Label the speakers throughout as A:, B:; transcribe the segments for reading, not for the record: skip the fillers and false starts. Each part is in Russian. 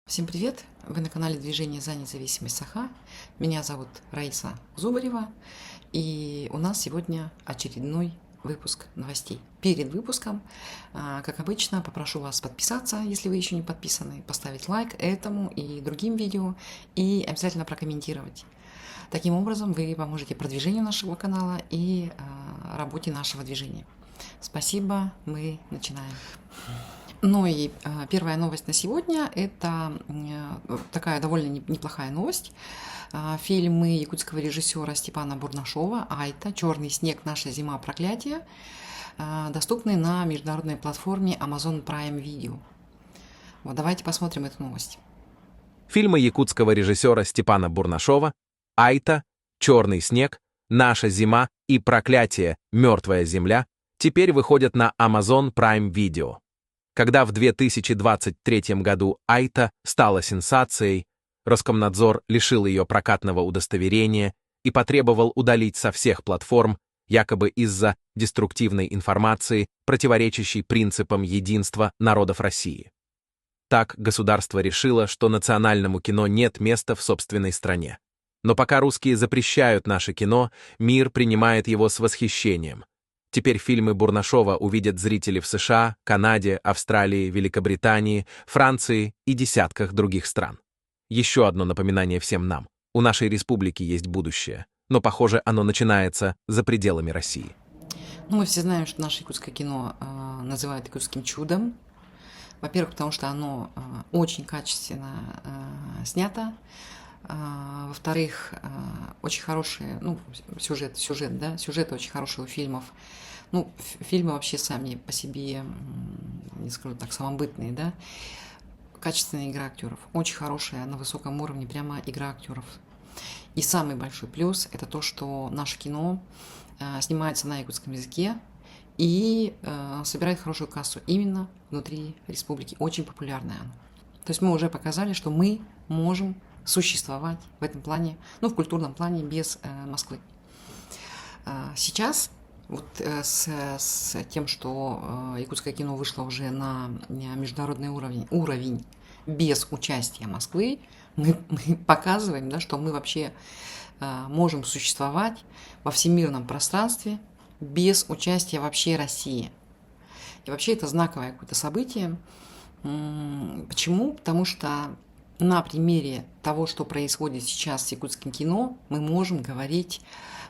A: Всем привет! Вы на канале Движение за независимость Саха. Меня зовут Раиса Зубарева. И у нас сегодня очередной выпуск новостей. Перед выпуском, как обычно, попрошу вас подписаться, если вы еще не подписаны, поставить лайк этому и другим видео и обязательно прокомментировать. Таким образом, вы поможете продвижению нашего канала и работе нашего движения. Спасибо, мы начинаем. Ну и первая новость на сегодня – это такая довольно неплохая новость. Фильмы якутского режиссера Степана Бурнашова «Айта. Черный снег. Наша зима. Проклятие» доступны на международной платформе Amazon Prime Video. Вот, давайте посмотрим эту новость.
B: Фильмы якутского режиссера Степана Бурнашова «Айта. Черный снег. Наша зима» и «Проклятие. Мертвая земля» теперь выходят на Amazon Prime Video. Когда в 2023 году «Айта» стала сенсацией, Роскомнадзор лишил ее прокатного удостоверения и потребовал удалить со всех платформ, якобы из-за деструктивной информации, противоречащей принципам единства народов России. Так государство решило, что национальному кино нет места в собственной стране. Но пока русские запрещают наше кино, мир принимает его с восхищением. Теперь фильмы Бурнашова увидят зрители в США, Канаде, Австралии, Великобритании, Франции и десятках других стран. Еще одно напоминание всем нам. У нашей республики есть будущее, но, похоже, оно начинается за пределами России.
A: Ну, мы все знаем, что наше якутское кино называют якутским чудом. Во-первых, потому что оно очень качественно снято. Во-вторых, очень хороший, сюжет очень хороший у фильмов. Ну, фильмы вообще сами по себе, не скажу так, самобытные, да. Качественная игра актеров, очень хорошая, на высоком уровне, прямо игра актеров. И самый большой плюс – это то, что наше кино снимается на якутском языке и собирает хорошую кассу именно внутри республики. Очень популярное оно. То есть мы уже показали, что мы можем существовать в этом плане, в культурном плане без Москвы. Сейчас вот с тем, что якутское кино вышло уже на международный уровень без участия Москвы, мы показываем, да, что мы вообще можем существовать во всемирном пространстве без участия вообще России. И вообще это знаковое какое-то событие. Почему? Потому что на примере того, что происходит сейчас с якутским кино, мы можем говорить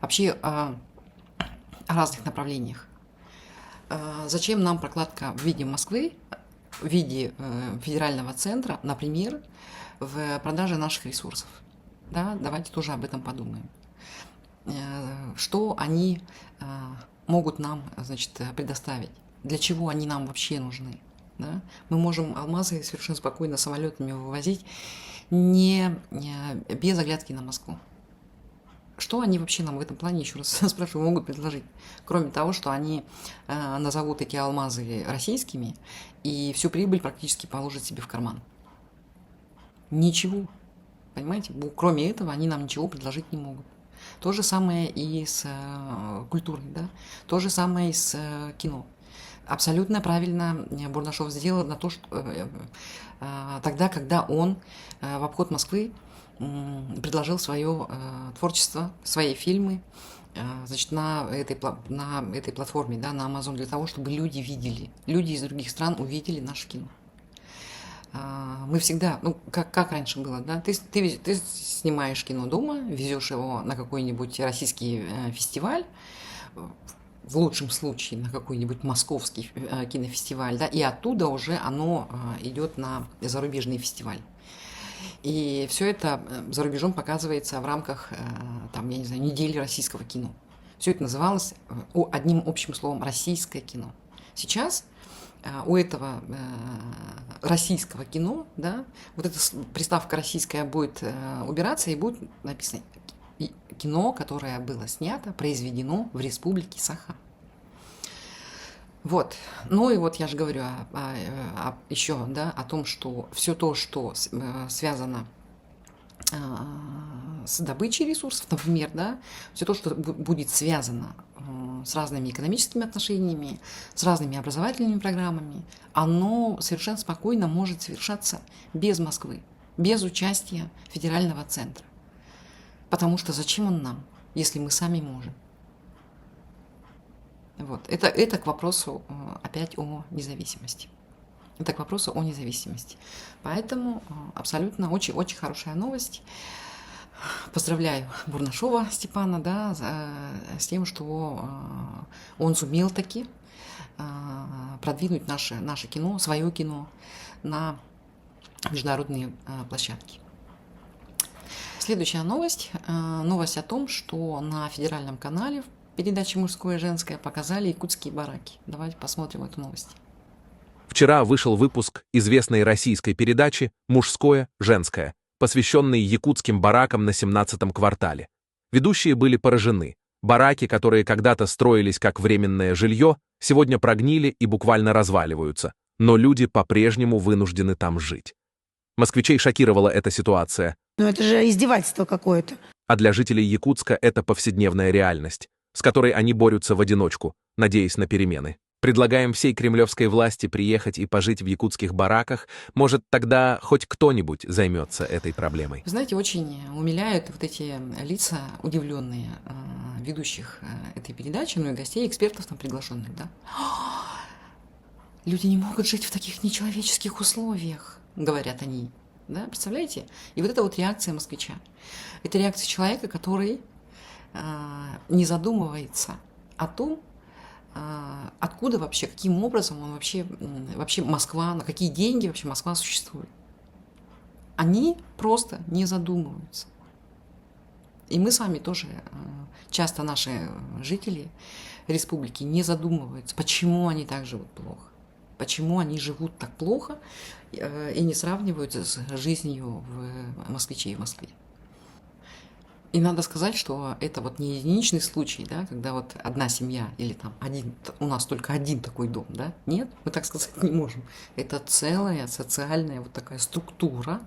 A: вообще о разных направлениях. Зачем нам прокладка в виде Москвы, в виде федерального центра, например, в продаже наших ресурсов? Да, давайте тоже об этом подумаем. Что они могут нам, предоставить? Для чего они нам вообще нужны? Да? Мы можем алмазы совершенно спокойно самолетами вывозить, без оглядки на Москву. Что они вообще нам в этом плане, еще раз спрашиваю, могут предложить? Кроме того, что они назовут эти алмазы российскими и всю прибыль практически положат себе в карман. Ничего. Понимаете? Кроме этого они нам ничего предложить не могут. То же самое и с культурой, да? То же самое и с кино. Абсолютно правильно Бурнашов сделал на то, что тогда, когда он в обход Москвы предложил свое творчество, свои фильмы, на этой платформе, да, на Amazon, для того, чтобы люди из других стран увидели наше кино. Мы всегда, как раньше было, да, ты снимаешь кино дома, везешь его на какой-нибудь российский фестиваль, в лучшем случае на какой-нибудь московский кинофестиваль, да, и оттуда уже оно идет на зарубежный фестиваль. И все это за рубежом показывается в рамках, недели российского кино. Все это называлось одним общим словом «российское кино». Сейчас у этого российского кино, да, вот эта приставка «российская» будет убираться, и будет написано кино, которое было снято, произведено в республике Саха. Вот. Ну и вот я же говорю еще, да, о том, что все то, что связано с добычей ресурсов, например, да, все то, что будет связано с разными экономическими отношениями, с разными образовательными программами, оно совершенно спокойно может совершаться без Москвы, без участия федерального центра. Потому что зачем он нам, если мы сами можем? Вот. Это к вопросу опять о независимости. Это к вопросу о независимости. Поэтому абсолютно очень хорошая новость. Поздравляю Бурнашова Степана, да, с тем, что он сумел таки продвинуть наше кино, свое кино на международные площадки. Следующая новость. Новость о том, что на федеральном канале в передаче «Мужское и женское» показали якутские бараки. Давайте посмотрим эту новость.
B: Вчера вышел выпуск известной российской передачи «Мужское, женское», посвященный якутским баракам на 17-м квартале. Ведущие были поражены. Бараки, которые когда-то строились как временное жилье, сегодня прогнили и буквально разваливаются, но люди по-прежнему вынуждены там жить. Москвичей шокировала эта ситуация.
C: Ну это же издевательство какое-то.
B: А для жителей Якутска это повседневная реальность, с которой они борются в одиночку, надеясь на перемены. Предлагаем всей кремлевской власти приехать и пожить в якутских бараках, может, тогда хоть кто-нибудь займется этой проблемой.
A: Вы знаете, очень умиляют вот эти лица удивленные ведущих этой передачи, ну и гостей, экспертов там приглашенных, да. Люди не могут жить в таких нечеловеческих условиях, говорят они. Да, представляете? И вот это вот реакция москвича. Это реакция человека, который не задумывается о том, откуда вообще, каким образом он вообще Москва, на какие деньги вообще Москва существует. Они просто не задумываются. И мы с вами тоже, часто наши жители республики не задумываются, почему они так живут плохо. Почему они живут так плохо и не сравниваются с жизнью москвичей в Москве. И надо сказать, что это вот не единичный случай, да, когда вот одна семья или там у нас только один такой дом, да? Нет, мы так сказать не можем. Это целая социальная вот такая структура.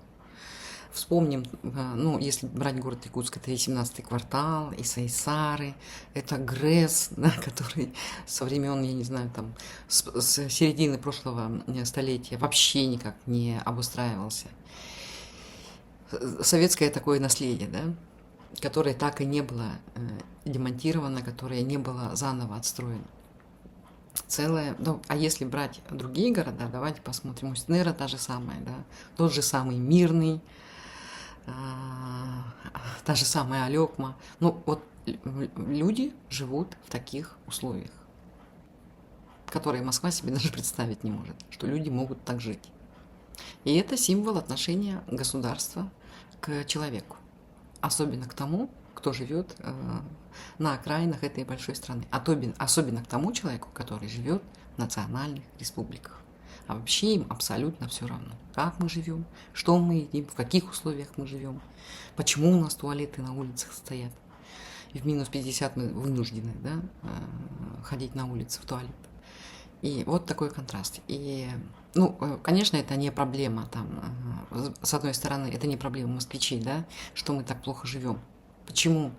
A: Вспомним, ну, если брать город Якутск, это и 17-й квартал, и Сайсары, это ГРЭС, да, который со времен, я не знаю, там, с середины прошлого столетия вообще никак не обустраивался. Советское такое наследие, да, которое так и не было демонтировано, которое не было заново отстроено. Целое, ну, а если брать другие города, давайте посмотрим, Усть-Нера та же самая, да, тот же самый Мирный, та же самая Алекма. Ну, вот люди живут в таких условиях, которые Москва себе даже представить не может, что люди могут так жить. И это символ отношения государства к человеку, особенно к тому, кто живет на окраинах этой большой страны, особенно к тому человеку, который живет в национальных республиках. А вообще им абсолютно все равно, как мы живем, что мы едим, в каких условиях мы живем, почему у нас туалеты на улицах стоят. И в минус 50 мы вынуждены, да, ходить на улице в туалет. И вот такой контраст. И, ну, конечно, это не проблема, там, с одной стороны, это не проблема москвичей, да, что мы так плохо живем. Почему?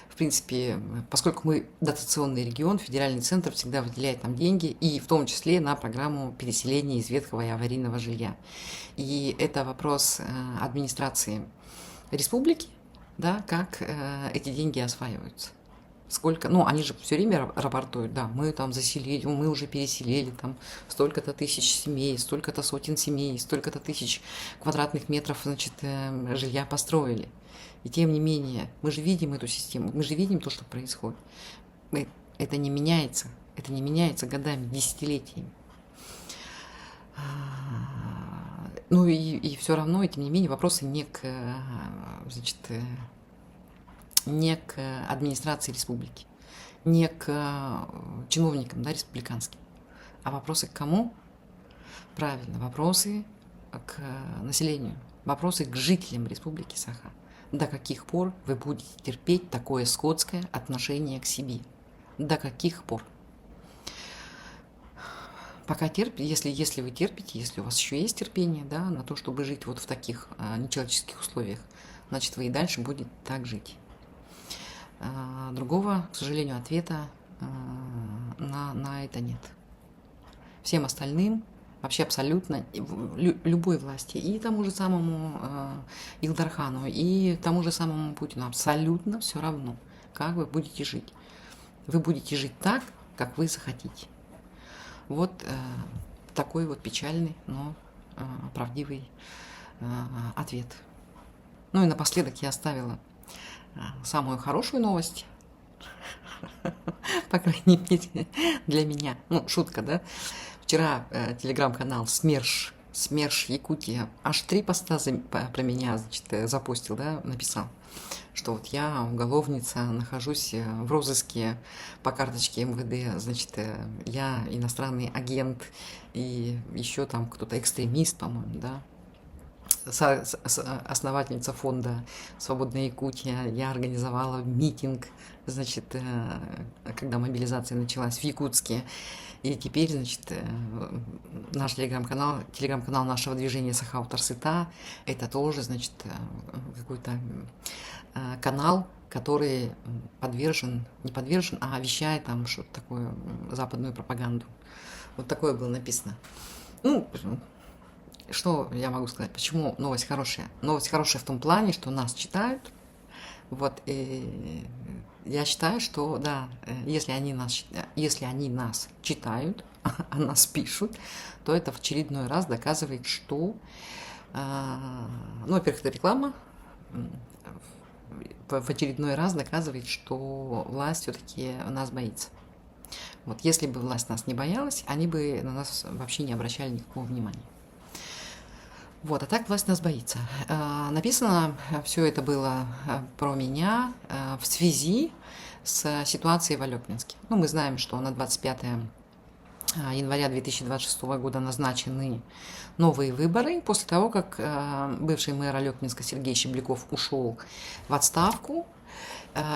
A: В принципе, поскольку мы дотационный регион, федеральный центр всегда выделяет нам деньги, и в том числе на программу переселения из ветхого и аварийного жилья. И это вопрос администрации республики, да, как эти деньги осваиваются. Сколько, ну, они же все время рапортуют, да, мы там заселили, мы уже переселили там столько-то тысяч семей, столько-то сотен семей, столько-то тысяч квадратных метров, значит, жилья построили. И тем не менее, мы же видим эту систему, мы же видим то, что происходит. Это не меняется годами, десятилетиями. Ну и все равно, и тем не менее, вопросы не к администрации республики, не к чиновникам, да, республиканским, а вопросы к кому? Правильно, вопросы к населению, вопросы к жителям республики Саха. До каких пор вы будете терпеть такое скотское отношение к себе? До каких пор? Пока терпите, если вы терпите, если у вас еще есть терпение, да, на то, чтобы жить вот в таких нечеловеческих условиях, значит, вы и дальше будете так жить. Другого, к сожалению, ответа на это нет. Всем остальным, вообще абсолютно, любой власти, и тому же самому Илдархану, и тому же самому Путину абсолютно все равно, как вы будете жить. Вы будете жить так, как вы захотите. Вот такой вот печальный, но правдивый ответ. Ну и напоследок я оставила самую хорошую новость, по крайней мере, для меня. Ну, шутка, да? Вчера телеграм-канал СМЕРШ Якутия аж 3 поста про меня, значит, запустил, да, написал, что вот я уголовница, нахожусь в розыске по карточке МВД, значит, я иностранный агент и еще там кто-то экстремист, по-моему, да, основательница фонда «Свободная Якутия». Я организовала митинг, значит, когда мобилизация началась в Якутске. И теперь, значит, наш телеграм-канал нашего движения Сахау Тарсыта, это тоже, значит, какой-то канал, который не подвержен, а вещает там что-то такое, западную пропаганду. Вот такое было написано. Ну, что я могу сказать? Почему новость хорошая? Новость хорошая в том плане, что нас читают. Вот, и я считаю, что да, если они нас читают, а нас пишут, то это в очередной раз доказывает, что, ну, во-первых, это реклама, в очередной раз доказывает, что власть все-таки нас боится. Вот, если бы власть нас не боялась, они бы на нас вообще не обращали никакого внимания. Вот, а так власть нас боится. Написано все это было про меня в связи с ситуацией в Алекминске. Ну, мы знаем, что на 25 января 2026 года назначены новые выборы после того, как бывший мэр Алекминска Сергей Щебляков ушел в отставку.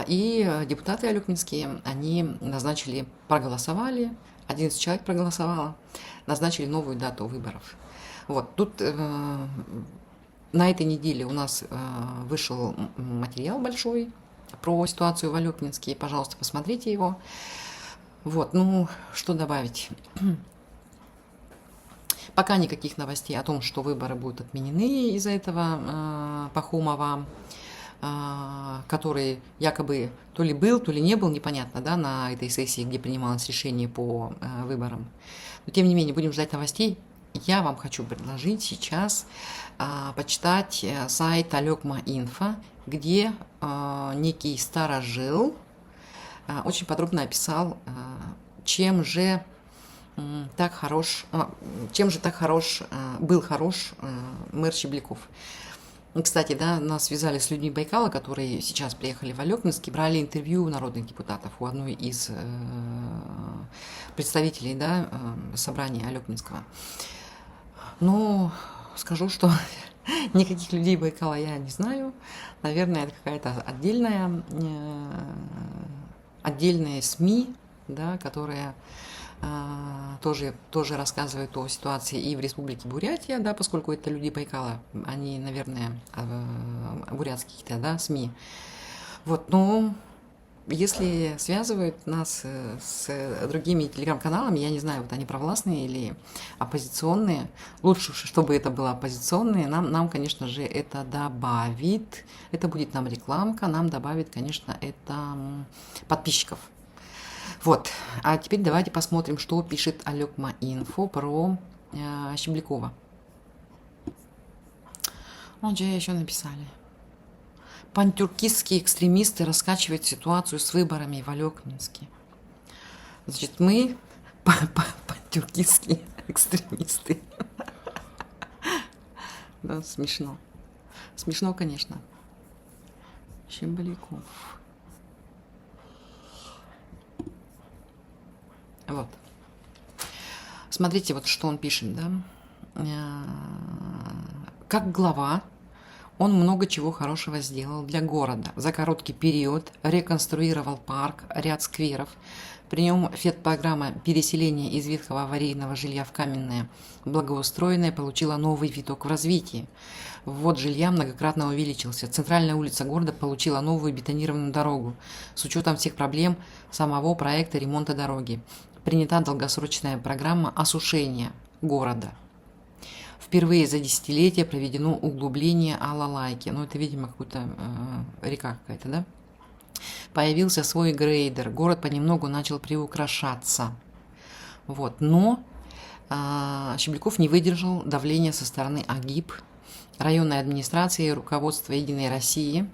A: И депутаты алекминские, они проголосовали, 11 человек проголосовало, назначили новую дату выборов. Вот, тут на этой неделе у нас вышел материал большой про ситуацию в Алекминске. Пожалуйста, посмотрите его. Вот, ну, что добавить? Пока никаких новостей о том, что выборы будут отменены из-за этого Пахомова, который якобы то ли был, то ли не был, непонятно, да, на этой сессии, где принималось решение по выборам. Но, тем не менее, будем ждать новостей. Я вам хочу предложить сейчас почитать сайт Алекма-Инфо, где некий старожил очень подробно описал, чем же так хорош был мэр Щебляков. Кстати, да, нас связали с людьми Байкала, которые сейчас приехали в Алекминск и брали интервью у народных депутатов, у одной из представителей, да, собрания Алекминского. Ну, скажу, что никаких людей Байкала я не знаю. Наверное, это какая-то отдельная СМИ, да, которая тоже рассказывает о ситуации и в Республике Бурятия, да, поскольку это люди Байкала, они, наверное, бурятские какие-то, да, СМИ. Вот, но если связывают нас с другими телеграм-каналами, я не знаю, вот они провластные или оппозиционные, лучше, чтобы это было оппозиционные, нам, конечно же, это добавит, это будет нам рекламка, нам добавит, конечно, это подписчиков. Вот, а теперь давайте посмотрим, что пишет Алекма-Инфо про Щеблякова. Вот же еще написали. Пантюркистские экстремисты раскачивают ситуацию с выборами в Алекминске. Значит, мы пантюркистские экстремисты. Да, смешно. Смешно, конечно. Щебляков. Вот. Смотрите, вот что он пишет, да. Как глава Он много чего хорошего сделал для города. За короткий период реконструировал парк, ряд скверов. При нем программа переселения из ветхого аварийного жилья в каменное благоустроенное получила новый виток в развитии. Ввод жилья многократно увеличился. Центральная улица города получила новую бетонированную дорогу с учетом всех проблем самого проекта ремонта дороги. Принята долгосрочная программа осушения города. Впервые за десятилетие проведено углубление Алалайки. Ну, это, видимо, какая-то река какая-то, да? Появился свой грейдер. Город понемногу начал приукрашаться. Вот. Но Щебляков не выдержал давления со стороны АГИП, районной администрации и руководства «Единой России».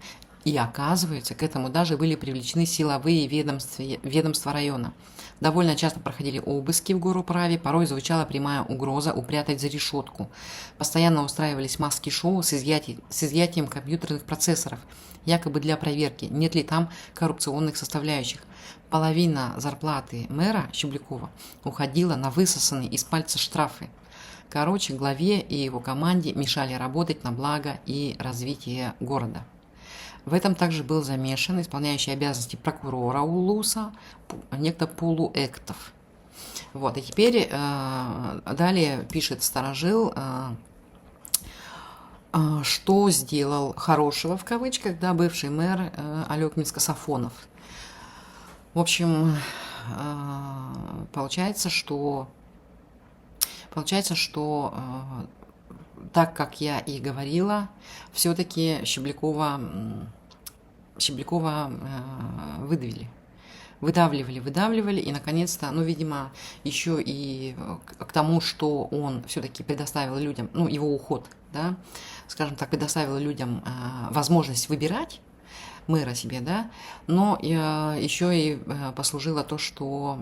A: И оказывается, к этому даже были привлечены силовые ведомства района. Довольно часто проходили обыски в горуправе, порой звучала прямая угроза упрятать за решетку. Постоянно устраивались маски-шоу с изъятием компьютерных процессоров, якобы для проверки, нет ли там коррупционных составляющих. Половина зарплаты мэра Щеблякова уходила на высосанные из пальца штрафы. Короче, главе и его команде мешали работать на благо и развитие города. В этом также был замешан исполняющий обязанности прокурора Улуса, некто Полуэктов. Вот, и теперь далее пишет старожил, что сделал хорошего, в кавычках, да, бывший мэр Алекминска Сафонов. В общем, получается, что так как я и говорила, все-таки Щеблякова выдавливали, и, наконец-то, ну, видимо, еще и к тому, что он все-таки предоставил людям, ну, его уход, да, скажем так, предоставил людям возможность выбирать мэра себе, да, но еще и послужило то, что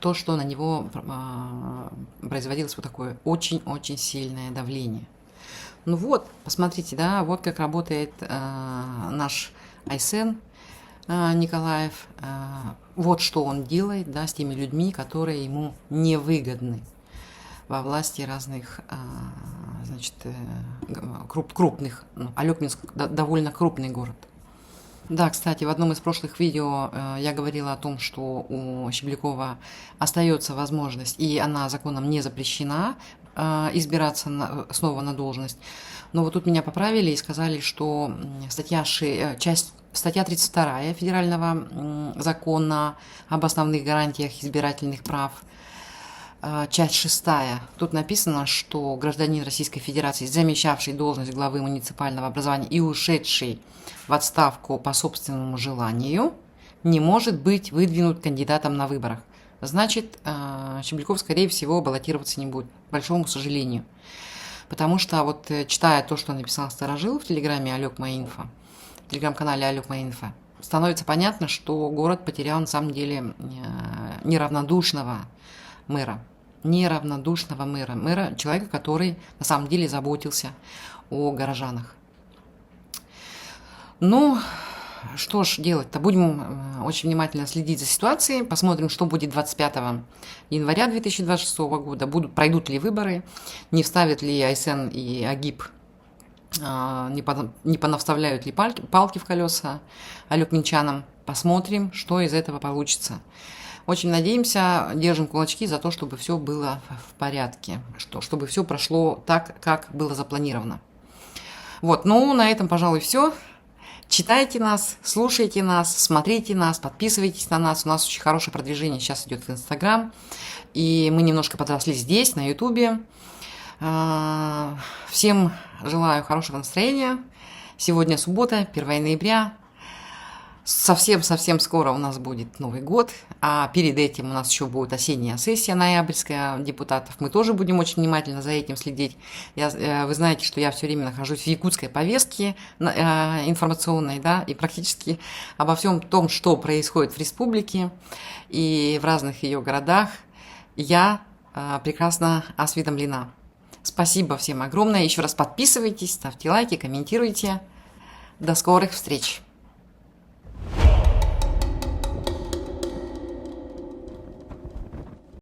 A: на него производилось вот такое очень-очень сильное давление. Ну вот, посмотрите, да, вот как работает наш Айсен Николаев. Вот что он делает, да, с теми людьми, которые ему невыгодны во власти разных, значит, крупных. Ну, Алекминск довольно крупный город. Да, кстати, в одном из прошлых видео я говорила о том, что у Щеблякова остается возможность, и она законом не запрещена, избираться снова на должность. Но вот тут меня поправили и сказали, что статья 32 Федерального закона об основных гарантиях избирательных прав, часть 6. Тут написано, что гражданин Российской Федерации, замещавший должность главы муниципального образования и ушедший в отставку по собственному желанию, не может быть выдвинут кандидатом на выборах. Значит, Щебляков, скорее всего, баллотироваться не будет, к большому сожалению. Потому что, вот читая то, что написал старожил в телеграме Алекма-Инфо, в телеграм-канале Алекма-Инфо, становится понятно, что город потерял на самом деле неравнодушного мэра, человека, который на самом деле заботился о горожанах. Ну, что ж делать-то? Будем очень внимательно следить за ситуацией, посмотрим, что будет 25 января 2026 года, пройдут ли выборы, не вставят ли Айсен и АГИП, не понавставляют ли палки в колеса алекминчанам. Посмотрим, что из этого получится. Очень надеемся, держим кулачки за то, чтобы все было в порядке, чтобы все прошло так, как было запланировано. Вот, ну, на этом, пожалуй, все. Читайте нас, слушайте нас, смотрите нас, подписывайтесь на нас. У нас очень хорошее продвижение сейчас идет в Инстаграм. И мы немножко подросли здесь, на Ютубе. Всем желаю хорошего настроения. Сегодня суббота, 1 ноября. Совсем скоро у нас будет Новый год, а перед этим у нас еще будет осенняя сессия ноябрьская депутатов. Мы тоже будем очень внимательно за этим следить. Вы знаете, что я все время нахожусь в якутской повестке информационной, да, и практически обо всем том, что происходит в республике и в разных ее городах, я прекрасно осведомлена. Спасибо всем огромное. Еще раз подписывайтесь, ставьте лайки, комментируйте. До скорых встреч!